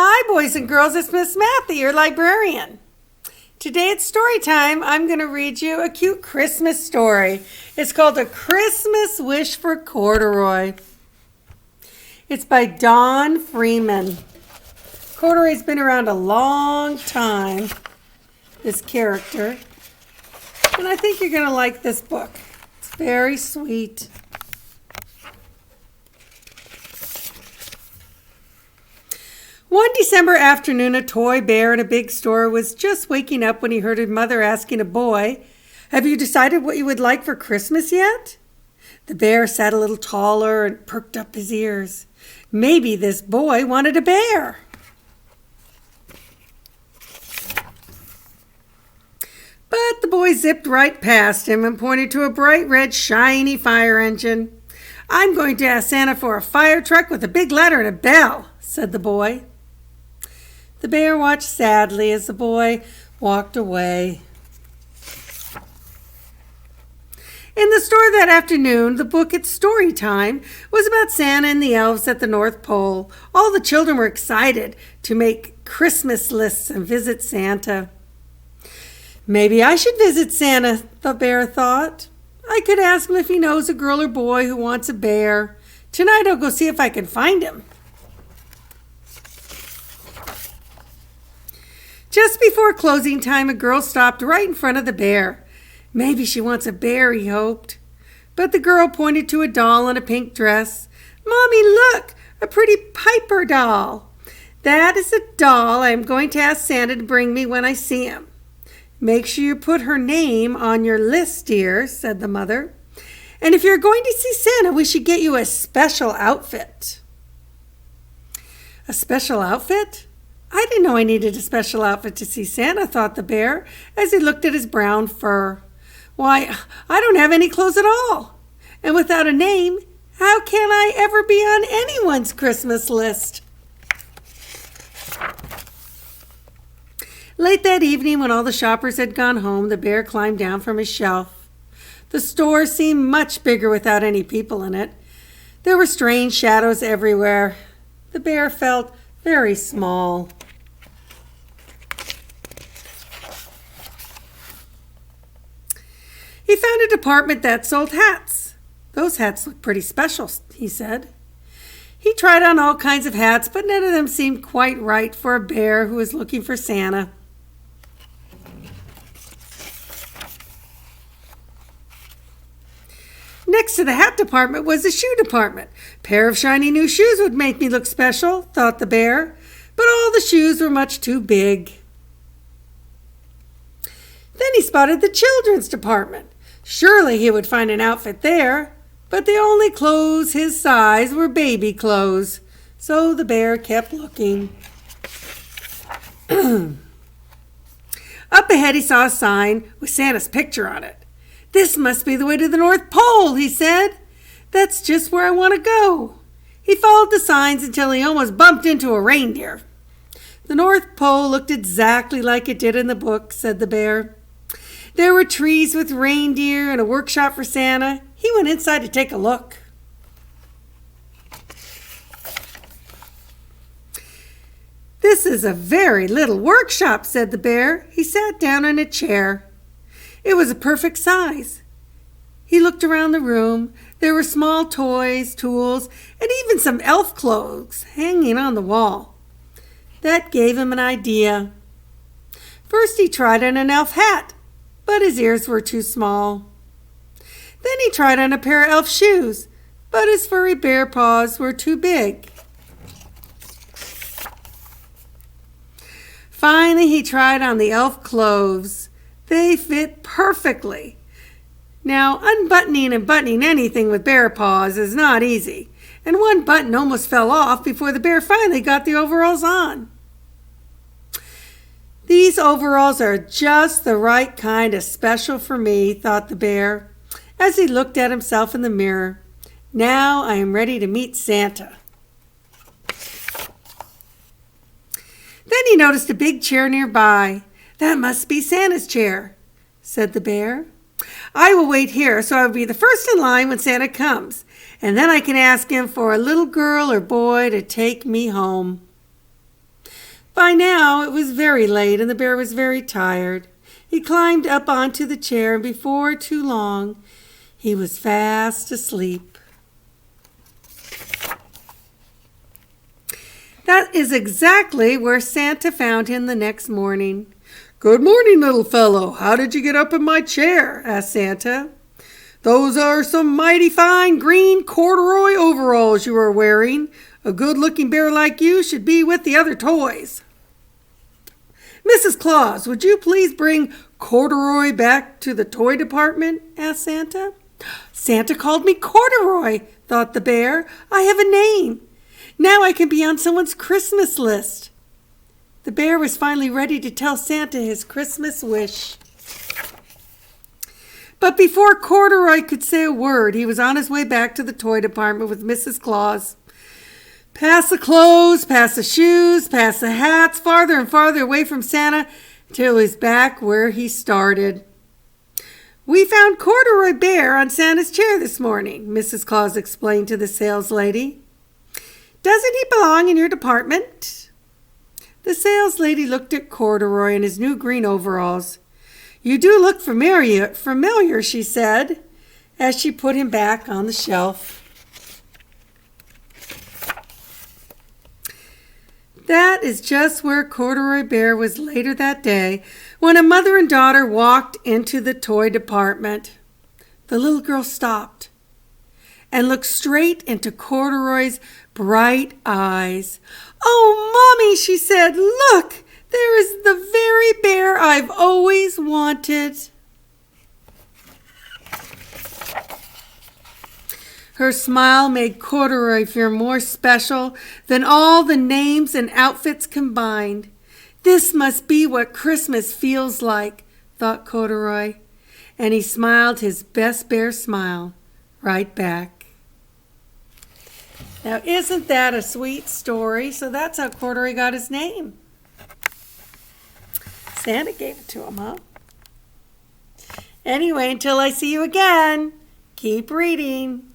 Hi, boys and girls. It's Miss Matthew, your librarian. Today it's story time. I'm going to read you a cute Christmas story. It's called A Christmas Wish for Corduroy. It's by Freeman. Corduroy's been around a long time, this character. And I think you're going to like this book. It's very sweet. One December afternoon, a toy bear in a big store was just waking up when he heard his mother asking a boy, "Have you decided what you would like for Christmas yet?" The bear sat a little taller and perked up his ears. Maybe this boy wanted a bear. But the boy zipped right past him and pointed to a bright red shiny fire engine. "I'm going to ask Santa for a fire truck with a big ladder and a bell," said the boy. The bear watched sadly as the boy walked away. In the store that afternoon, the book It's Story Time was about Santa and the elves at the North Pole. All the children were excited to make Christmas lists and visit Santa. Maybe I should visit Santa, the bear thought. I could ask him if he knows a girl or boy who wants a bear. Tonight I'll go see if I can find him. Just before closing time, a girl stopped right in front of the bear. Maybe she wants a bear, he hoped. But the girl pointed to a doll in a pink dress. "Mommy, look, a pretty Piper doll. That is a doll I am going to ask Santa to bring me when I see him." "Make sure you put her name on your list, dear," said the mother. "And if you're going to see Santa, we should get you a special outfit." A special outfit? I didn't know I needed a special outfit to see Santa, thought the bear, as he looked at his brown fur. Why, I don't have any clothes at all. And without a name, how can I ever be on anyone's Christmas list? Late that evening, when all the shoppers had gone home, the bear climbed down from his shelf. The store seemed much bigger without any people in it. There were strange shadows everywhere. The bear felt very small. He found a department that sold hats. "Those hats look pretty special," he said. He tried on all kinds of hats, but none of them seemed quite right for a bear who was looking for Santa. Next to the hat department was the shoe department. "A pair of shiny new shoes would make me look special," thought the bear, but all the shoes were much too big. Then he spotted the children's department. Surely he would find an outfit there, but the only clothes his size were baby clothes, so the bear kept looking. Up ahead he saw a sign with Santa's picture on it. "This must be the way to the North Pole," he said. "That's just where I want to go." He followed the signs until he almost bumped into a reindeer. "The North Pole looked exactly like it did in the book," said the bear. There were trees with reindeer and a workshop for Santa. He went inside to take a look. "This is a very little workshop," said the bear. He sat down in a chair. It was a perfect size. He looked around the room. There were small toys, tools, and even some elf clothes hanging on the wall. That gave him an idea. First he tried on an elf hat, but his ears were too small. Then he tried on a pair of elf shoes, but his furry bear paws were too big. Finally he tried on the elf clothes. They fit perfectly. Now, unbuttoning and buttoning anything with bear paws is not easy, and one button almost fell off before the bear finally got the overalls on. "These overalls are just the right kind of special for me," thought the bear, as he looked at himself in the mirror. "Now I am ready to meet Santa." Then he noticed a big chair nearby. "That must be Santa's chair," said the bear. "I will wait here so I will be the first in line when Santa comes, and then I can ask him for a little girl or boy to take me home." By now it was very late and the bear was very tired. He climbed up onto the chair and before too long he was fast asleep. That is exactly where Santa found him the next morning. "Good morning, little fellow. How did you get up in my chair?" asked Santa. "Those are some mighty fine green corduroy overalls you are wearing. A good-looking bear like you should be with the other toys." "Mrs. Claus, would you please bring Corduroy back to the toy department?" asked Santa. "Santa called me Corduroy," thought the bear. "I have a name. Now I can be on someone's Christmas list." The bear was finally ready to tell Santa his Christmas wish. But before Corduroy could say a word, he was on his way back to the toy department with Mrs. Claus. Past the clothes, past the shoes, past the hats, farther and farther away from Santa, till he was back where he started. "We found Corduroy Bear on Santa's chair this morning," Mrs. Claus explained to the sales lady. "Doesn't he belong in your department?" The sales lady looked at Corduroy in his new green overalls. "You do look familiar," she said, as she put him back on the shelf. That is just where Corduroy Bear was later that day when a mother and daughter walked into the toy department. The little girl stopped and looked straight into Corduroy's bright eyes. "Oh, Mommy," she said, "look, there is the very bear I've always wanted." Her smile made Corduroy feel more special than all the names and outfits combined. "This must be what Christmas feels like," thought Corduroy, and he smiled his best bear smile right back. Now, isn't that a sweet story? So that's how Corduroy got his name. Santa gave it to him, huh? Anyway, until I see you again, keep reading.